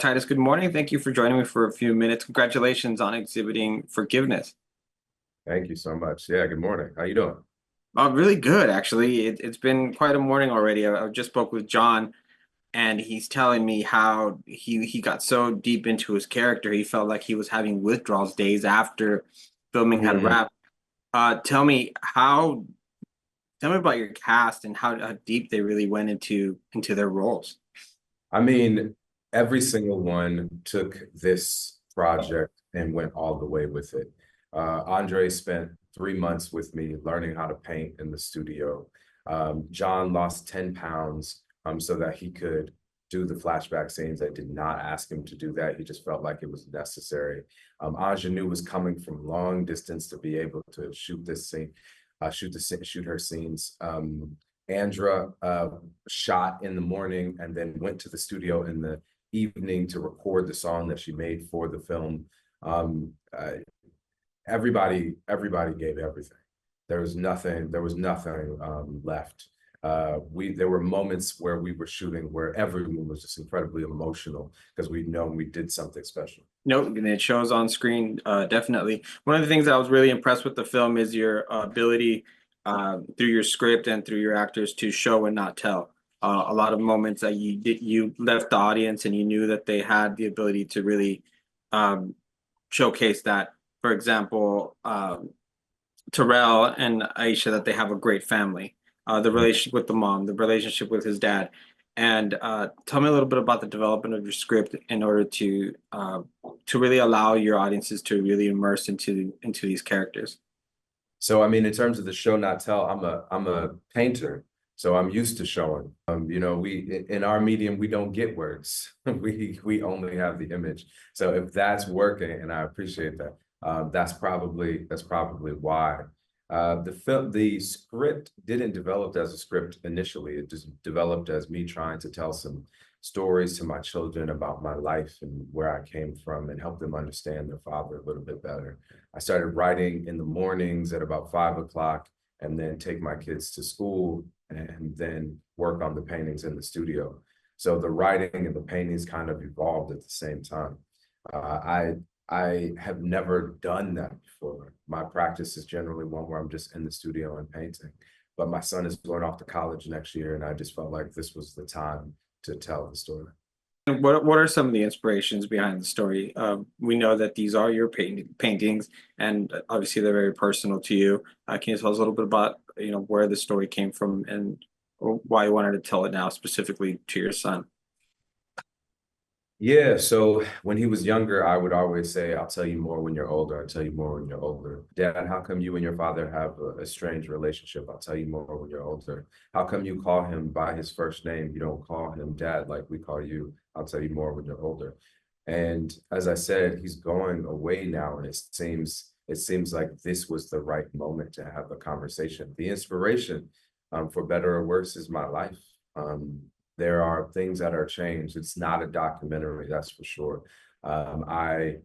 Titus, good morning. Thank you for joining me for a few minutes. Congratulations on exhibiting forgiveness. Thank you so much. Yeah, good morning. How you doing? Really good, actually. It's been quite a morning already. I just spoke with John, and he's telling me how he got so deep into his character, he felt like he was having withdrawals days after filming had Hmm. wrapped. Tell me about your cast and how deep they really went into their roles. I mean, every single one took this project and went all the way with it. Andre spent 3 months with me learning how to paint in the studio. John lost 10 pounds so that he could do the flashback scenes. I did not ask him to do that. He just felt like it was necessary. Aisha was coming from long distance to be able to shoot this scene, shoot her scenes. Andra shot in the morning and then went to the studio in the evening to record the song that she made for the film. Um, uh, everybody gave everything. There was nothing left. There were moments where we were shooting where everyone was just incredibly emotional because we'd known we did something special. No, and it shows on screen, definitely. One of the things I was really impressed with the film is your ability through your script and through your actors to show and not tell. A lot of moments that you left the audience and you knew that they had the ability to really um, showcase that. For example, Tarrell and Aisha, that they have a great family. The relationship with the mom, the relationship with his dad, and tell me a little bit about the development of your script in order to really allow your audiences to really immerse into these characters. So I mean, in terms of the show not tell, I'm a painter, so I'm used to showing. We in our medium we don't get words. We only have the image. So if that's working, and I appreciate that, that's probably why. The script didn't develop as a script initially. It just developed as me trying to tell some stories to my children about my life and where I came from and help them understand their father a little bit better. I started writing in the mornings at about 5 o'clock and then take my kids to school and then work on the paintings in the studio. So the writing and the paintings kind of evolved at the same time. I have never done that before. My practice is generally one where I'm just in the studio and painting. But my son is going off to college next year, and I just felt like this was the time to tell the story. And what are some of the inspirations behind the story? We know that these are your paintings, and obviously they're very personal to you. Can you tell us a little bit about where the story came from and why you wanted to tell it now specifically to your son? Yeah, so when he was younger, I would always say, I'll tell you more when you're older. I'll tell you more when you're older. Dad, how come you and your father have a strange relationship? I'll tell you more when you're older. How come you call him by his first name? You don't call him dad like we call you. I'll tell you more when you're older. And as I said, he's going away now, and it seems like this was the right moment to have a conversation. The inspiration, for better or worse, is my life. There are things that are changed. It's not a documentary, that's for sure. I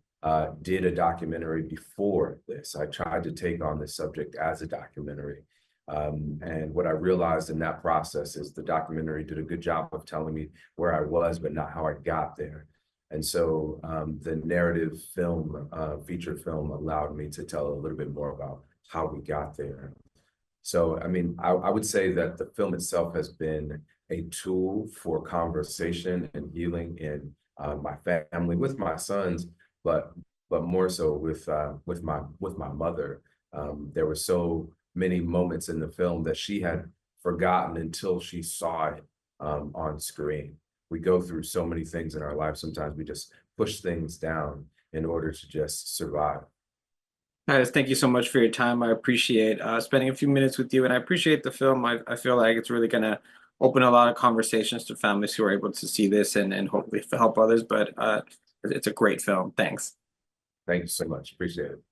did a documentary before this. I tried to take on this subject as a documentary. And what I realized in that process is the documentary did a good job of telling me where I was, but not how I got there. And so the narrative film, feature film, allowed me to tell a little bit more about how we got there. So, I mean, I would say that the film itself has been a tool for conversation and healing in my family, with my sons, but more so with my mother. There were so many moments in the film that she had forgotten until she saw it on screen. We go through so many things in our life. Sometimes we just push things down in order to just survive. Guys, thank you so much for your time. I appreciate spending a few minutes with you, and I appreciate the film. I feel like it's really going to open a lot of conversations to families who are able to see this and hopefully help others. But it's a great film. Thanks. Thank you so much. Appreciate it.